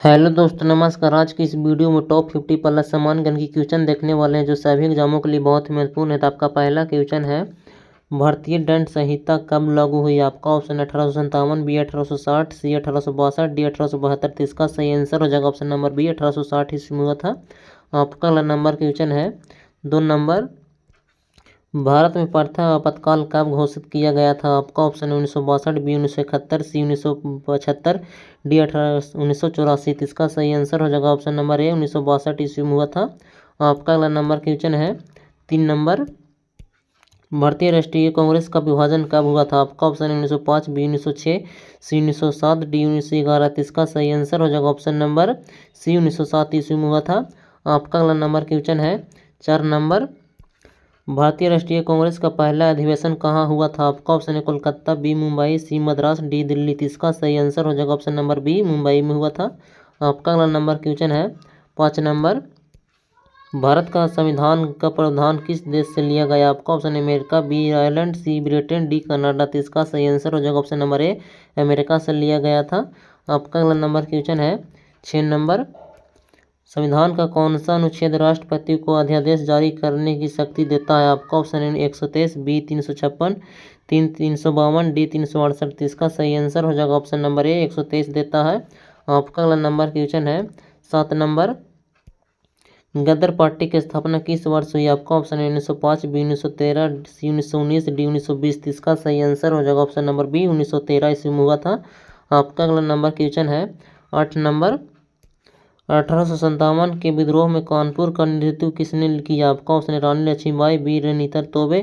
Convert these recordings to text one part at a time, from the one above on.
Hello दोस्तों, नमस्कार। आज की इस वीडियो में टॉप 50 प्लस समान गण की क्वेश्चन देखने वाले हैं जो सभी एग्जामों के लिए बहुत ही महत्वपूर्ण है। तो आपका पहला क्वेश्चन है, भारतीय दंड संहिता कब लागू हुई? आपका ऑप्शन 1857, बी 1860, सी 1862, डी 1872। तो इसका सही आंसर हो जाएगा ऑप्शन नंबर बी 1860 ईस्वी में हुआ था। आपका अगला नंबर क्वेश्चन है 2 नंबर, भारत में प्रथम आपातकाल कब घोषित किया गया था? आपका ऑप्शन है 1962, बी 1971, सी 1975, डी 1984। इसका सही आंसर हो जाएगा ऑप्शन नंबर ए 1962 ईस्वी में हुआ था। आपका अगला नंबर क्वेश्चन है 3 नंबर, भारतीय राष्ट्रीय कांग्रेस का विभाजन कब हुआ था? आपका ऑप्शन है 1905, बी 1906, सी 1907, डी 1911। इसका सही आंसर हो जाएगा ऑप्शन नंबर सी 1907 ईस्वी में हुआ था। आपका अगला नंबर क्वेश्चन है 4 नंबर, भारतीय राष्ट्रीय कांग्रेस का पहला अधिवेशन कहाँ हुआ था? आपका ऑप्शन है कोलकाता, बी मुंबई, सी मद्रास, डी दिल्ली। इसका सही आंसर हो जाएगा ऑप्शन नंबर बी मुंबई में हुआ था। आपका अगला नंबर क्वेश्चन है 5 नंबर, भारत का संविधान का प्रावधान किस देश से लिया गया? आपका ऑप्शन है अमेरिका, बी आयरलैंड, सी ब्रिटेन, डी कनाडा। तो इसका सही आंसर हो जाएगा ऑप्शन नंबर ए अमेरिका से लिया गया था। आपका अगला नंबर क्वेश्चन है 6 नंबर, संविधान का कौन सा अनुच्छेद राष्ट्रपति को अध्यादेश जारी करने की शक्ति देता है? आपका ऑप्शन है 123, बी 356, 352, डी 368। इसका सही आंसर हो जाएगा ऑप्शन नंबर ए 123 देता है। आपका अगला नंबर क्वेश्चन है 7 नंबर, गदर पार्टी की स्थापना किस वर्ष हुई? आपका ऑप्शन है 1905, बी 1913, सी 1919, डी 1920। इसका सही आंसर हो जाएगा ऑप्शन नंबर बी 1913 ईस्वी में हुआ था। आपका अगला नंबर क्वेश्चन है 8 नंबर, 1857 के विद्रोह में कानपुर का नेतृत्व किसने किया? आपका ऑप्शन है रानी लक्ष्मीबाई, बी रणजीत तोबे,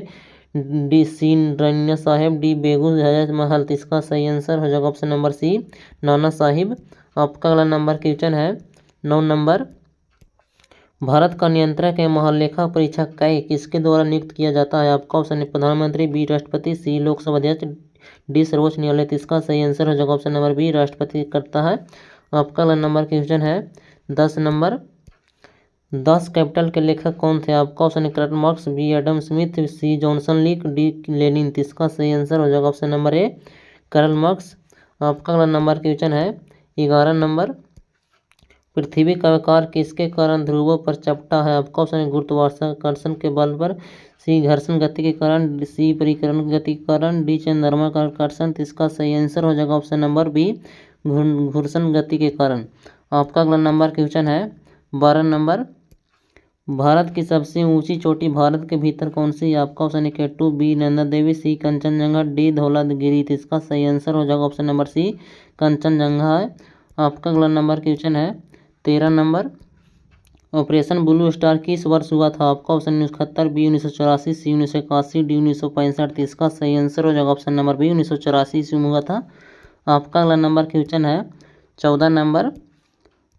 D C Raina Saheb, D Begum Hazrat Mahal. इसका सही आंसर हो जाएगा option number C Nana Sahib. आपका अगला नंबर क्वेश्चन है 9 नंबर, भारत का नियंत्रक एवं महालेखा परीक्षक किसके द्वारा नियुक्त किया जाता है? आपका ऑप्शन है प्रधानमंत्री, बी राष्ट्रपति, सी लोकसभा अध्यक्ष, डी सर्वोच्च न्यायालय। इसका सही आंसर हो जाएगा ऑप्शन नंबर बी राष्ट्रपति करता है। आपका अगला नंबर क्वेश्चन है 10 नंबर, 10 कैपिटल के लेखक कौन थे? आपका ऑप्शन है Karl Marx, B Adam Smith, C Johnson Leek, D Lenin. इसका सही आंसर हो जाएगा option number A Karl Marx. आपका अगला नंबर क्वेश्चन है 11 नंबर, पृथ्वी का आकार किसके कारण ध्रुवों पर चपटा है? आपका ऑप्शन है गुरुत्वाकर्षण के बल पर, सी घर्षण गति के कारण, सी परिक्रमण गति के कारण, डी चंद्रमा का आकर्षण। इसका सही आंसर हो जाएगा ऑप्शन नंबर बी घूर्षण गति के कारण। आपका अगला नंबर क्वेश्चन है 12 नंबर, भारत की सबसे ऊंची चोटी भारत के भीतर कौन सी? आपका ऑप्शन है केटू, बी नंदा देवी, सी कंचनजंगा, डी धौलागिरी। इसका सही आंसर हो जाएगा ऑप्शन नंबर सी कंचनजंगा है। आपका अगला नंबर क्वेश्चन है 13 नंबर, ऑपरेशन ब्लू स्टार किस वर्ष हुआ था? आपका ऑप्शन 1971, बी 1984, सी 1981, डी 1965। इसका सही आंसर हो जाएगा ऑप्शन नंबर बी 1984 ईस्वी में हुआ था। आपका अगला नंबर क्वेश्चन है 14 नंबर,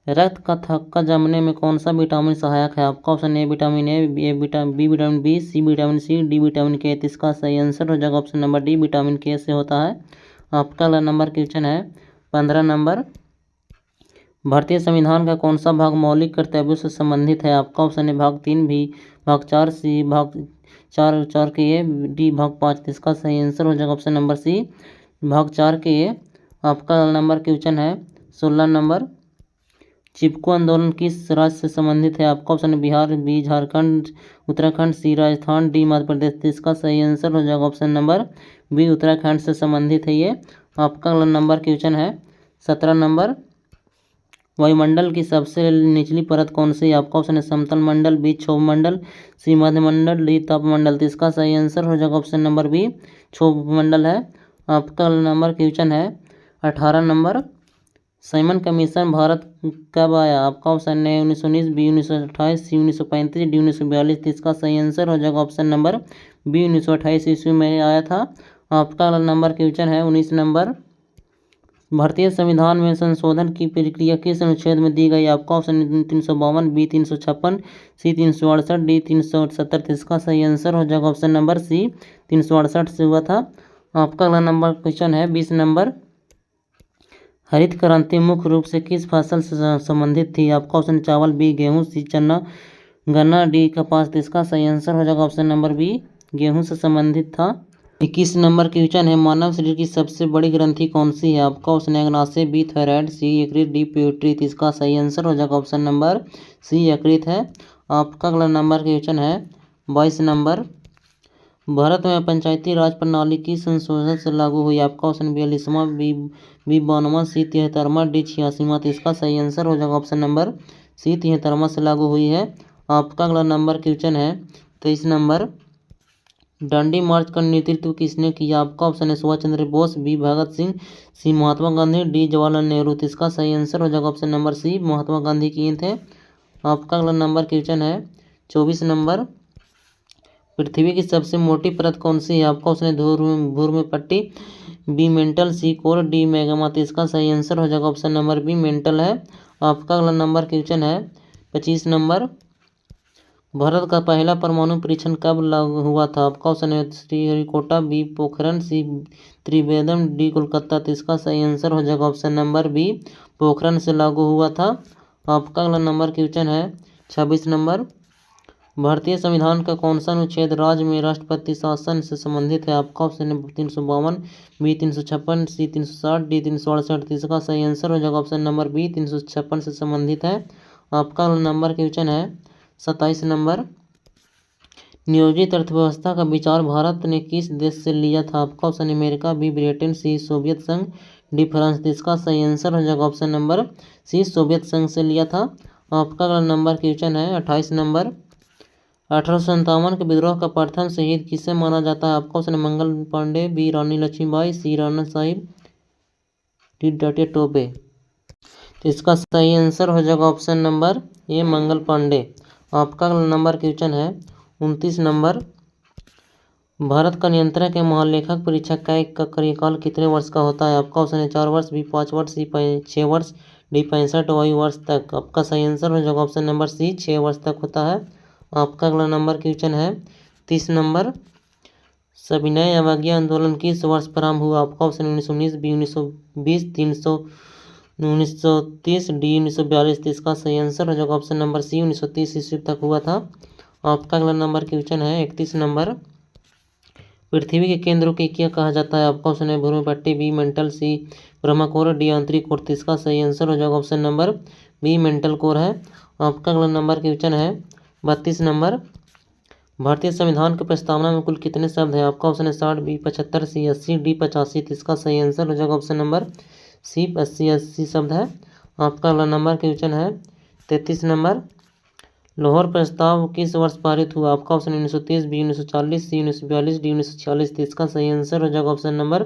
रक्त का थक्का जमने में कौन सा विटामिन सहायक है? आपका option A vitamin A, B vitamin B, C vitamin C, D vitamin K. इसका सही आंसर हो जाएगा ऑप्शन नंबर डी विटामिन के से होता है। आपका अगला नंबर क्वेश्चन है 15 नंबर, भारतीय संविधान का कौन सा भाग मौलिक कर्तव्यों से संबंधित है? आपका ऑप्शन है भाग 3, भी भाग 4, सी भाग 4 के ए, डी भाग 5। इसका सही आंसर हो जाएगा ऑप्शन नंबर सी भाग 4 के ए। आपका नंबर क्वेश्चन है 16 नंबर, चिपको आंदोलन किस राज्य से संबंधित है? आपका ऑप्शन है बिहार, बी झारखंड, उत्तराखंड, सी राजस्थान, डी मध्य प्रदेश। इसका सही आंसर हो जाएगा ऑप्शन नंबर बी उत्तराखंड से संबंधित है ये। आपका अगला नंबर क्वेश्चन है 17 नंबर, वायुमंडल की सबसे निचली परत कौन सी? आपका ऑप्शन है समतल मंडल, बी क्षोभ मंडल, सी मध्य मंडल, डी तापमंडल। तो इसका सही आंसर हो जाएगा ऑप्शन नंबर बी क्षोभ मंडल है। आपका नंबर क्वेश्चन है 18 नंबर, साइमन कमीशन भारत कब आया? आपका ऑप्शन है 1919, बी 1928, सी 1935, डी 1942। इसका सही आंसर हो जाएगा ऑप्शन नंबर बी 1928 ईस्वी में आया था। आपका नंबर क्वेश्चन है 19 नंबर, भारतीय संविधान में संशोधन की प्रक्रिया किस अनुच्छेद में दी गई? आपका ऑप्शन 352, बी 356, सी 368, डी 370। इसका सही आंसर हो जाएगा ऑप्शन नंबर सी 368 से हुआ था। आपका अगला नंबर क्वेश्चन है 20 नंबर, हरित क्रांति मुख्य रूप से किस फसल से संबंधित थी? आपका ऑप्शन चावल, बी गेहूँ, सी चना गन्ना, डी कपास। इसका सही आंसर हो जाएगा ऑप्शन नंबर बी गेहूँ से संबंधित था। 21 नंबर क्वेश्चन है, मानव शरीर की सबसे बड़ी ग्रंथि कौन सी है? आपका ऑप्शन है अग्नाशय, बी थायराइड, सी यकृत, डी पिट्यूटरी। तो इसका सही आंसर हो जाएगा ऑप्शन नंबर सी यकृत है। आपका अगला नंबर क्वेश्चन है 22 नंबर, भारत में पंचायती राज प्रणाली की संशोधन से लागू हुई? आपका ऑप्शन 42वां, बी 52वां, सी 73वां, डी 86वां। तो इसका सही आंसर हो जाएगा ऑप्शन नंबर सी 73वां से लागू हुई है। आपका अगला नंबर क्वेश्चन है 23 नंबर, दांडी मार्च का नेतृत्व किसने किया? आपका ऑप्शन है सुभाष चंद्र बोस, बी भगत सिंह, सी महात्मा गांधी, डी जवाहरलाल नेहरू। तो इसका सही आंसर हो जाएगा option number C Mahatma Gandhi किए थे। आपका अगला नंबर क्वेश्चन है 24 नंबर, पृथ्वी की सबसे मोटी परत कौन सी है? आपका ऑप्शन है धूम्र पट्टी, B mantle, C core, D magma. तो इसका सही आंसर हो जाएगा ऑप्शन नंबर बी मेंटल है। आपका अगला नंबर क्वेश्चन है 25 नंबर, भारत का पहला परमाणु परीक्षण कब लागू हुआ था? आपका ऑप्शन है श्रीहरिकोटा, बी पोखरण, सी त्रिवेंद्रम, डी कोलकाता। तो इसका सही आंसर हो जाएगा ऑप्शन नंबर बी पोखरण से लागू हुआ था। आपका अगला नंबर क्वेश्चन है 26 नंबर, भारतीय संविधान का कौन सा अनुच्छेद राज्य में राष्ट्रपति शासन से संबंधित है? आपका ऑप्शन है 352, बी 356, सी 360, डी 368। इसका सही आंसर हो जाएगा ऑप्शन नंबर बी 356 से संबंधित है। आपका नंबर क्वेश्चन है 27 नंबर, नियोजित अर्थव्यवस्था का विचार भारत ने किस देश से लिया था? आपका ऑप्शन अमेरिका, बी ब्रिटेन, सी सोवियत संघ, डी फ्रांस। इसका सही आंसर हो जाएगा ऑप्शन नंबर सी सोवियत संघ से लिया था। आपका अगला नंबर क्वेश्चन है 28 नंबर, 1857 के विद्रोह का प्रथम शहीद किसे माना जाता है? आपका ऑप्शन मंगल पांडे, बी रानी लक्ष्मीबाई, सी राणा साहिब, डी डाटिया टोपे। तो इसका सही आंसर हो जाएगा ऑप्शन नंबर ए मंगल पांडे। आपका अगला नंबर क्वेश्चन है 29 नंबर, भारत का नियंत्रक के महालेखक परीक्षक का कार्यकाल कितने वर्ष का होता है? आपका ऑप्शन है 4 वर्ष, बी 5 वर्ष, सी 6 वर्ष, डी 65 वर्ष तक। आपका सही आंसर हो जाएगा ऑप्शन नंबर सी 6 वर्ष तक होता है। आपका अगला नंबर क्वेश्चन है 30 नंबर, सविनय अवज्ञा आंदोलन किस वर्ष प्रारंभ हुआ? आपका ऑप्शन 1919, बी 1920, 1930, डी 1942। इसका सही आंसर हो जाएगा ऑप्शन नंबर सी 1930 ईस्वी तक हुआ था। आपका अगला नंबर क्वेश्चन है 31 नंबर, पृथ्वी के केंद्र को क्या कहा जाता है? आपका ऑप्शन है भूमि पट्टी, बी मेंटल, सी ब्रह्मकोर, डी आंतरिक कोर। इसका सही आंसर हो जाएगा option number B mantle core है। आपका अगला नंबर क्वेश्चन है 32 नंबर, भारतीय संविधान की प्रस्तावना में कुल कितने शब्द हैं? आपका ऑप्शन है 60, बी 75, सी 80, डी 85। इसका सही आंसर हो जाएगा ऑप्शन नंबर सी 80 शब्द है। आपका अगला नंबर क्वेश्चन है 33 नंबर, लाहौर प्रस्ताव किस वर्ष पारित हुआ? आपका ऑप्शन 1930, बी 1940, सी 1942, डी 1946। इसका सही आंसर हो जाएगा ऑप्शन नंबर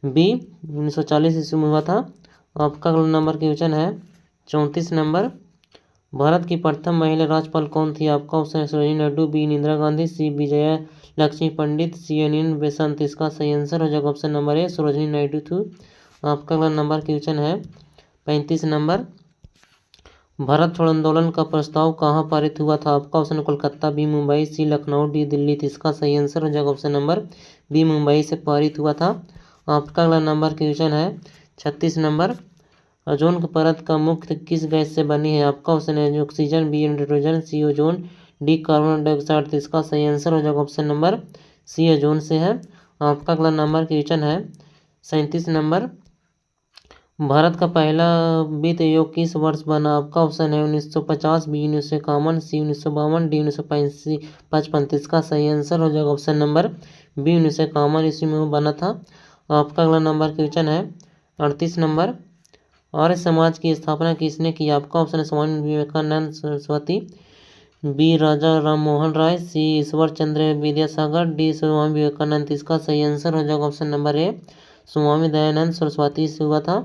बी 1940 ईस्वी में हुआ था। आपका अगला नंबर क्वेश्चन है 34 नंबर, भारत की प्रथम महिला राज्यपाल कौन थी? आपका ऑप्शन है सरोजिनी नायडू, बी इंदिरा गांधी, सी विजया लक्ष्मी पंडित, सी अनिल बेसंत। इसका सही आंसर हो जाएगा ऑप्शन नंबर ए सरोजिनी नायडू थी। आपका अगला नंबर क्वेश्चन है 35 नंबर, भारत छोड़ो आंदोलन का प्रस्ताव कहाँ पारित हुआ था? आपका ऑप्शन कोलकाता, बी मुंबई, सी लखनऊ, डी दिल्ली। इसका सही आंसर हो जाएगा ऑप्शन नंबर बी मुंबई से पारित हुआ था। आपका अगला नंबर क्वेश्चन है 36 नंबर, ओजोन की परत का मुख्य किस गैस से बनी है? आपका ऑप्शन है oxygen, B nitrogen, C ozone, D carbon dioxide. इसका सही आंसर हो जाएगा ऑप्शन नंबर सी ओजोन से है। आपका अगला नंबर क्वेश्चन है 37 नंबर, भारत का पहला वित्त आयोग किस वर्ष बना? आपका ऑप्शन है 1950, बी 1951, सी 1952, डी 1955। इसका सही आंसर हो जाएगा ऑप्शन नंबर बी 1951 ईस्वी में बना था। आपका अगला नंबर क्वेश्चन है 38 नंबर, आर्य समाज की स्थापना किसने की? आपका ऑप्शन है स्वामी विवेकानंद सरस्वती, बी राजा राम मोहन राय, सी ईश्वर चंद्र विद्यासागर, डी स्वामी विवेकानंद। इसका सही आंसर हो जाएगा ऑप्शन नंबर ए स्वामी दयानंद सरस्वती से हुआ था।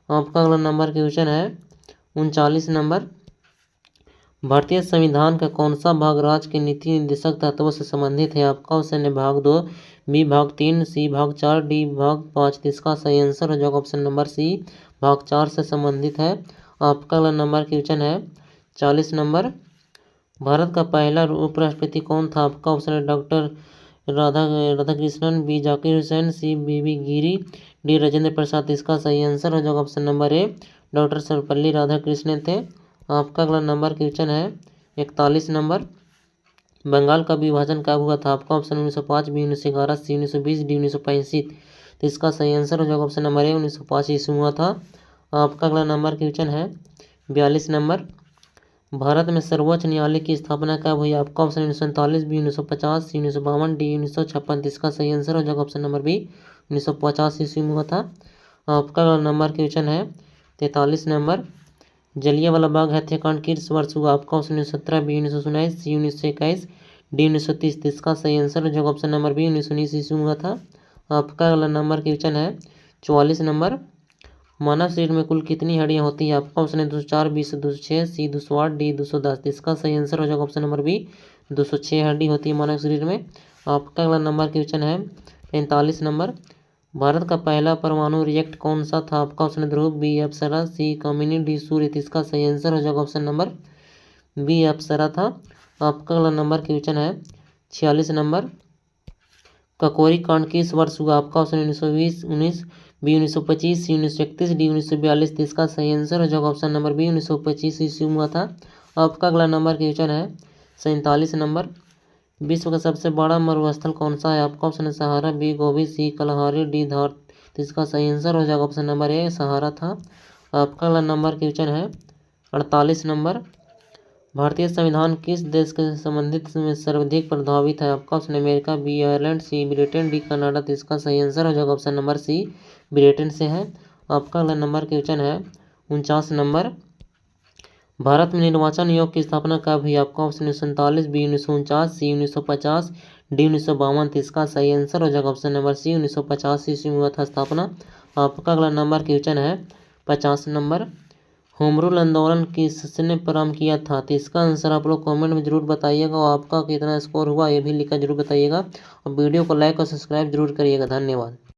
आपका अगला नंबर क्वेश्चन है 39 नंबर, भारतीय संविधान का कौन सा भाग राज्य के नीति निर्देशक तत्वों से संबंधित है? आपका ऑप्शन है भाग 2, बी भाग 3, सी भाग 4, डी भाग 5। इसका सही आंसर हो जाएगा ऑप्शन नंबर सी भाग 4 से संबंधित है। आपका अगला नंबर क्वेश्चन है 40 नंबर, भारत का पहला उपराष्ट्रपति कौन था? आपका ऑप्शन है doctor Radhakrishnan, B Zakir Hussain, C B Giri, D Rajendra Prasad. इसका सही आंसर हो जाएगा option number A doctor Sarvepalli Radhakrishnan थे। आपका अगला नंबर क्वेश्चन है 41 नंबर, बंगाल का विभाजन कब हुआ था? आपका ऑप्शन 1905, बी 1911, सी 1920, डी 1965। तो इसका सही आंसर हो जाएगा ऑप्शन नंबर ए 1905 ईस्वी हुआ था। आपका अगला नंबर क्वेश्चन है 42 नंबर। भारत में सर्वोच्च न्यायालय की स्थापना कब हुई? आपका ऑप्शन 1947, बी 1950, सी 1952, डी 1956। इसका सही आंसर हो जाएगा ऑप्शन नंबर बी 1950 ईस्वी में हुआ था। आपका अगला नंबर क्वेश्चन है 43 नंबर। जलियांवाला बाग हत्याकांड किस वर्ष हुआ? आपका ऑप्शन 1917, बी 1919, सी 1921, डी 1930। इसका सही आंसर हो जाएगा ऑप्शन नंबर बी 1919 ईस्वी में हुआ था। आपका अगला नंबर क्वेश्चन है 44 नंबर। मानव शरीर में कुल कितनी हड्डियां होती है? आपका ऑप्शन है 204, बी 206, सी 208, डी 210। इसका सही आंसर हो जाएगा ऑप्शन नंबर बी 206 हड्डी होती है मानव शरीर में। आपका अगला नंबर क्वेश्चन है 45 नंबर। भारत का पहला परमाणु रिएक्टर कौन सा था? आपका ऑप्शन है ध्रुव, बी अप्सरा, सी कामिनी, डी सूर्य। इसका सही आंसर हो जाएगा ऑप्शन नंबर बी अप्सरा था। आपका अगला नंबर क्वेश्चन है 46 नंबर। ककोरी कांड किस वर्ष हुआ? आपका ऑप्शन 1920, 19, बी 1925, सी 1931, डी 1942। इसका सही आंसर हो जाएगा ऑप्शन नंबर बी 1925 ईस्वी में हुआ था। आपका अगला नंबर क्वेश्चन है 47 नंबर। विश्व का सबसे बड़ा मरुस्थल कौन सा है? आपका ऑप्शन है सहारा, बी गोबी, सी कलहारी, डी धार। तो इसका सही आंसर हो जाएगा ऑप्शन नंबर ए सहारा था। आपका अगला नंबर क्वेश्चन है 48 नंबर। भारतीय संविधान किस देश के संबंधित में सर्वाधिक प्रभावित है? आपका ऑप्शन अमेरिका, बी आयरलैंड, सी ब्रिटेन, डी कनाडा। तो इसका सही आंसर हो जाएगा ऑप्शन नंबर सी ब्रिटेन से है। आपका अगला नंबर क्वेश्चन है 49 नंबर। भारत में निर्वाचन आयोग की स्थापना कब हुई? आपका ऑप्शन 1947, बी 1949, सी 1950, डी 1952। तो इसका सही आंसर हो जाएगा ऑप्शन नंबर सी 1950 ईस्वी में हुआ था स्थापना। आपका अगला नंबर क्वेश्चन है 50 नंबर। होम रूल आंदोलन किसने प्रारंभ किया था? तो इसका आंसर आप लोग कमेंट में जरूर बताइएगा और आपका कितना स्कोर हुआ ये भी लिखकर जरूर बताइएगा और वीडियो को लाइक और सब्सक्राइब जरूर करिएगा। धन्यवाद।